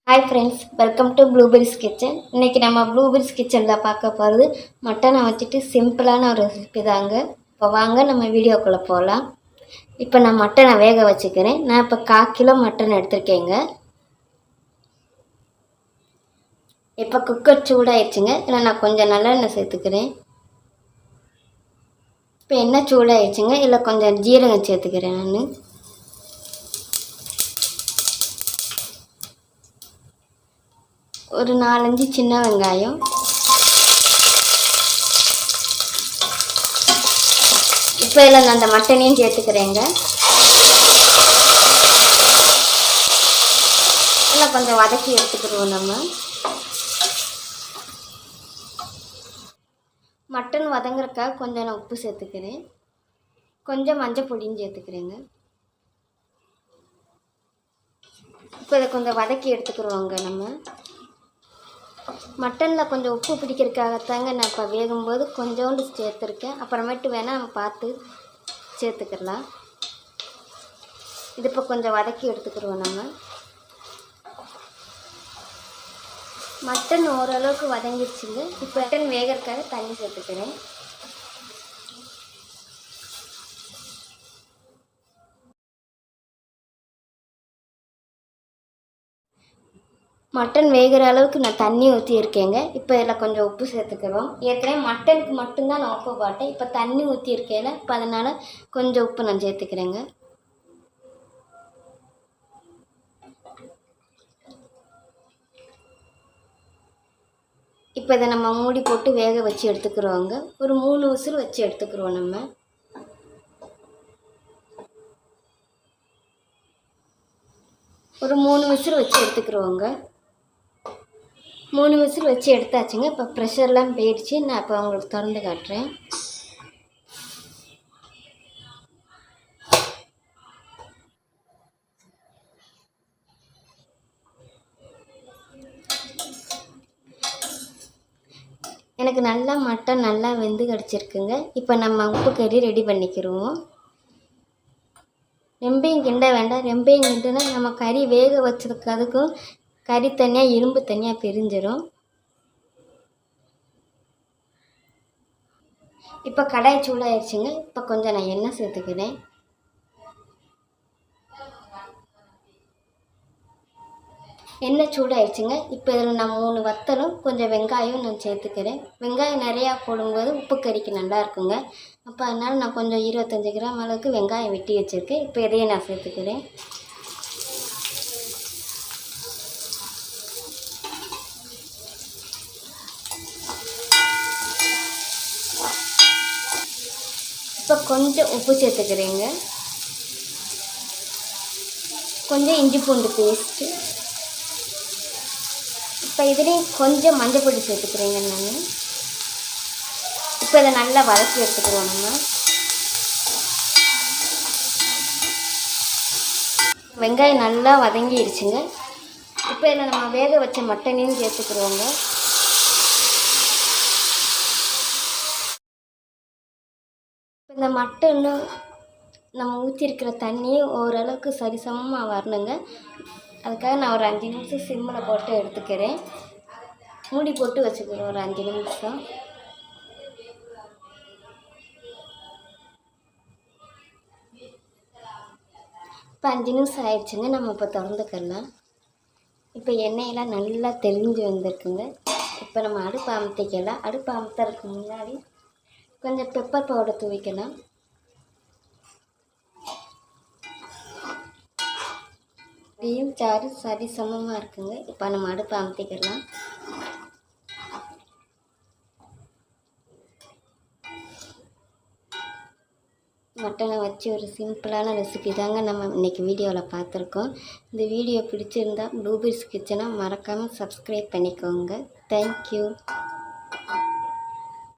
Hi friends, welcome to blueberries kitchen. இன்றைக்கி நம்ம blueberries கிச்சனில் பார்க்க போகிறது மட்டனை வச்சுட்டு சிம்பிளான ஒரு ரெசிபி தாங்க. இப்போ வாங்க நம்ம வீடியோக்குள்ளே போகலாம். இப்போ நான் மட்டனை வேக வச்சுக்கிறேன். நான் இப்போ 1/4 கிலோ மட்டன் எடுத்திருக்கேங்க. இப்போ குக்கர் சூடாயிடுச்சுங்க. இதில் நான் கொஞ்சம் நல்லெண்ணெய் சேர்த்துக்கிறேன். இப்போ எண்ணெய் சூடாயிடுச்சுங்க. இதில் கொஞ்சம் ஜீரகம் சேர்த்துக்கிறேன். நான் ஒரு 4-5 சின்ன வெங்காயம், இப்போ இதில் நான் அந்த மட்டனையும் சேர்த்துக்கிறேங்க. இதில் கொஞ்சம் வதக்கி எடுத்துக்கிடுவோம். நம்ம மட்டன் வதங்குறதுக்காக கொஞ்சம் நான் உப்பு சேர்த்துக்கிறேன், கொஞ்சம் மஞ்சள் பொடியும் சேர்த்துக்கிறேங்க. இப்போ இதை கொஞ்சம் வதக்கி எடுத்துக்கிடுவோங்க. நம்ம மட்டனில் கொஞ்சம் உப்பு பிடிக்கிறதுக்காகத்தாங்க நான் இப்போ வேகும்போது கொஞ்சோண்டு சேர்த்துருக்கேன். அப்புறமேட்டு வேணால் நம்ம பார்த்து சேர்த்துக்கலாம். இது இப்போ கொஞ்சம் வதக்கி எடுத்துக்கிடுவோம். நம்ம மட்டன் ஓரளவுக்கு வதங்கிடுச்சுங்க. இப்போ மட்டன் வேகிறதுக்காக தண்ணி சேர்த்துக்கிறேன். மட்டன் வேகிற அளவுக்கு நான் தண்ணி ஊற்றியிருக்கேங்க. இப்போ இதில் கொஞ்சம் உப்பு சேர்த்துக்கிறோம். ஏற்கனவே மட்டனுக்கு மட்டும்தான் நான் உப்பு போட்டேன். இப்போ தண்ணி ஊற்றியிருக்கேன். இப்போ அதனால் கொஞ்சம் உப்பு நான் சேர்த்துக்கிறேங்க. இப்போ இதை நம்ம மூடி போட்டு வேக வச்சு எடுத்துக்கிறோங்க. ஒரு 3 விசில் வச்சு எடுத்துக்கிறோம். நம்ம ஒரு 3 விசில் வச்சு எடுத்துக்கிறோங்க. 3 விசில் வச்சு எடுத்தாச்சுங்க. இப்போ ப்ரெஷர்லாம் போயிடுச்சு. நான் இப்போ உங்களுக்கு திறந்து காட்டுறேன். எனக்கு நல்லா மட்டன் நல்லா வெந்து கிடச்சிருக்குங்க. இப்போ நம்ம உப்பு கறி ரெடி பண்ணிக்கிடுவோம். ரெம்பையும் கிண்ட வேண்டாம். ரெம்பையும் கிண்டுனா நம்ம கறி வேக வச்சதுக்கு அதுக்கும் கறி தனியாக இரும்பு தனியாக பிரிஞ்சிடும். இப்போ கடாய் சூடாயிடுச்சுங்க. இப்போ கொஞ்சம் நான் எண்ணெய் சேர்த்துக்கிறேன். எண்ணெய் சூடாயிடுச்சுங்க. இப்போ இதில் நான் 3 வத்தலும் கொஞ்சம் வெங்காயம் நான் சேர்த்துக்கிறேன். வெங்காயம் நிறையா போடும்போது உப்பு கறிக்கு நல்லா இருக்குங்க. அப்போ அதனால் நான் கொஞ்சம் 25 கிராம் அளவுக்கு வெங்காயம் வெட்டி வச்சுருக்கேன். இப்போ இதையே நான் சேர்த்துக்கிறேன். இப்போ கொஞ்சம் உப்பு சேர்த்துக்கிறேங்க. கொஞ்சம் இஞ்சி பூண்டு பேஸ்ட்டு. இப்போ இதுலேயும் கொஞ்சம் மஞ்சள் பொடி சேர்த்துக்கிறேங்க. நான் இப்போ இதை நல்லா வதக்கி எடுத்துக்கிறோம். நம்ம வெங்காயம் நல்லா வதங்கிடுச்சுங்க. இப்போ இதில் நம்ம வேக வச்ச மட்டனையும் சேர்த்துக்கிறோங்க. இந்த மட்டன்னு நம்ம ஊற்றிருக்கிற தண்ணி ஓரளவுக்கு சரிசமமாக வரணுங்க. அதுக்காக நான் ஒரு 5 நிமிஷம் சிம்மில் போட்டு எடுத்துக்கிறேன். மூடி போட்டு வச்சுக்கிறேன் ஒரு 5 நிமிஷம். இப்போ 5 நிமிஷம் ஆயிடுச்சுங்க. நம்ம இப்போ திறந்துக்கலாம். இப்போ எண்ணெயெல்லாம் நல்லா தெளிஞ்சு வந்திருக்குங்க. இப்போ நம்ம அடுப்பு அமுத்திக்கலாம். அடுப்பு அமுத்துறதுக்கு முன்னாடி கொஞ்சம் பெப்பர் பவுடர் தூவிக்கலாம். இதையும் சாறு சரி சமமாக இருக்குங்க. இப்போ நம்ம அடுப்பை அமுத்திக்கலாம். மட்டனை வச்சு ஒரு சிம்பிளான ரெசிபி தாங்க நம்ம இன்றைக்கி வீடியோவில் பார்த்துருக்கோம். இந்த வீடியோ பிடிச்சிருந்தால் ப்ளூபெரிஸ் கிச்சனை மறக்காமல் சப்ஸ்கிரைப் பண்ணிக்கோங்க. தேங்க்யூ.